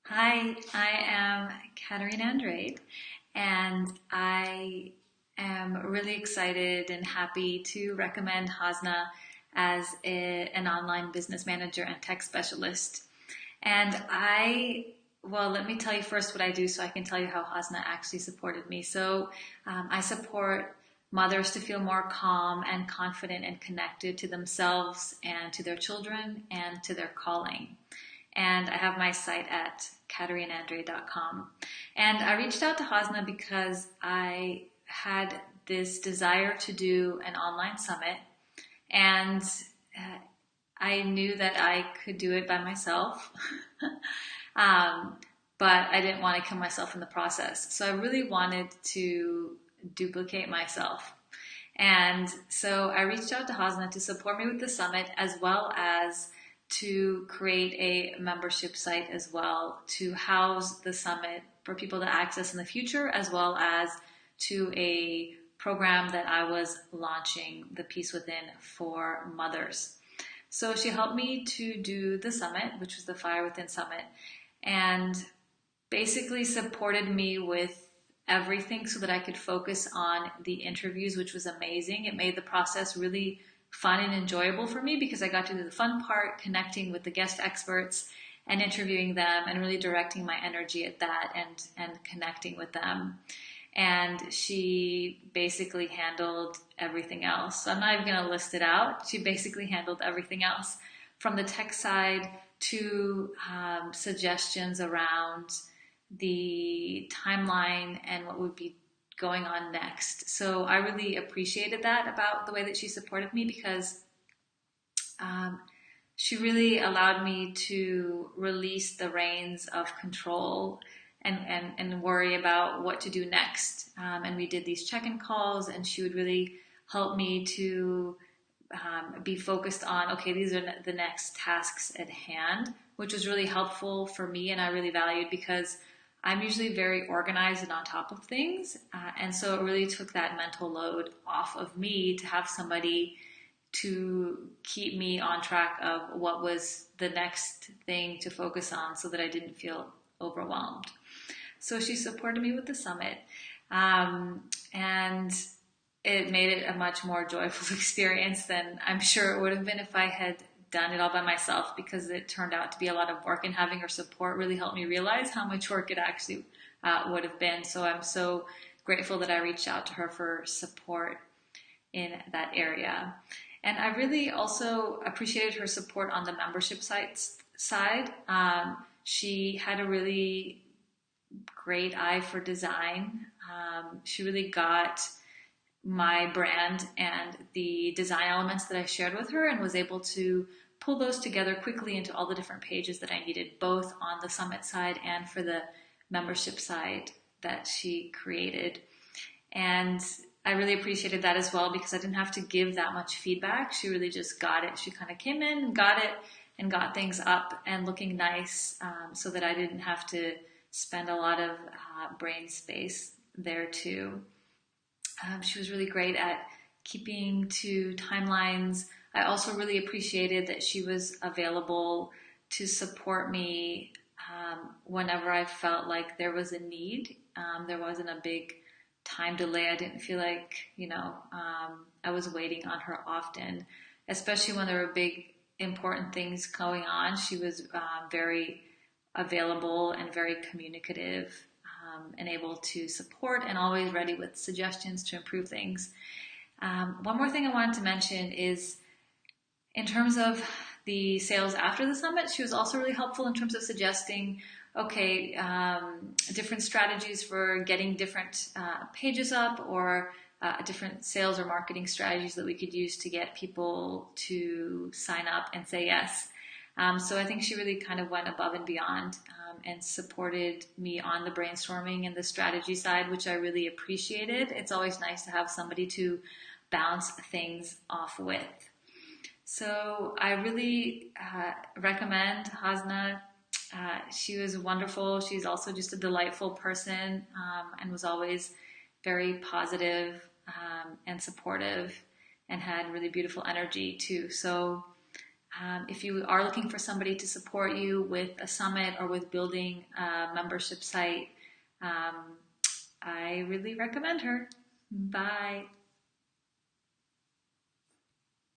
Hi, I am Catarina Andrade, and I am really excited and happy to recommend Hosna as an online business manager and tech specialist. Well, let me tell you first what I do so I can tell you how Hosna actually supported me. I support mothers to feel more calm and confident and connected to themselves and to their children and to their calling. And I have my site at catarinaandrade.com. And I reached out to Hosna because I had this desire to do an online summit, and uh, I knew that I could do it by myself, um, but I didn't want to kill myself in the process. So I really wanted to duplicate myself. And so I reached out to Hosna to support me with the summit as well as to create a membership site as well to house the summit for people to access in the future, as well as to a program that I was launching, the Peace Within, for mothers. So she helped me to do the summit, which was the Fire Within Summit, and basically supported me with everything so that I could focus on the interviews, which was amazing. It made the process really fun and enjoyable for me because I got to do the fun part, connecting with the guest experts and interviewing them and really directing my energy at that and connecting with them. And she basically handled everything else. So I'm not even going to list it out. She basically handled everything else from the tech side to suggestions around the timeline and what would be going on next. So I really appreciated that about the way that she supported me because um, she really allowed me to release the reins of control and worry about what to do next. And we did these check-in calls, and she would really help me to be focused on, okay, these are the next tasks at hand, which was really helpful for me and I really valued because I'm usually very organized and on top of things. And so it really took that mental load off of me to have somebody to keep me on track of what was the next thing to focus on so that I didn't feel overwhelmed. So she supported me with the summit. And it made it a much more joyful experience than I'm sure it would have been if I had done it all by myself, because it turned out to be a lot of work, and having her support really helped me realize how much work it actually would have been. So I'm so grateful that I reached out to her for support in that area. And I really also appreciated her support on the membership sites side. She had a really great eye for design. She really got my brand and the design elements that I shared with her and was able to pull those together quickly into all the different pages that I needed, both on the summit side and for the membership side that she created. And I really appreciated that as well because I didn't have to give that much feedback. She really just got it. She kind of came in and got it and got things up and looking nice, so that I didn't have to spend a lot of brain space there too. She was really great at keeping to timelines. I also really appreciated that she was available to support me whenever I felt like there was a need. There wasn't a big time delay. I didn't feel like, I was waiting on her often, especially when there were big, important things going on. She was very available and very communicative, and able to support and always ready with suggestions to improve things. One more thing I wanted to mention is in terms of the sales after the summit, she was also really helpful in terms of suggesting, okay, different strategies for getting different pages up, or different sales or marketing strategies that we could use to get people to sign up and say yes. So I think she really kind of went above and beyond, and supported me on the brainstorming and the strategy side, which I really appreciated. It's always nice to have somebody to bounce things off with. So I really recommend Hosna. She was wonderful. She's also just a delightful person, and was always very positive, and supportive, and had really beautiful energy too. So If you are looking for somebody to support you with a summit or with building a membership site, I really recommend her. Bye.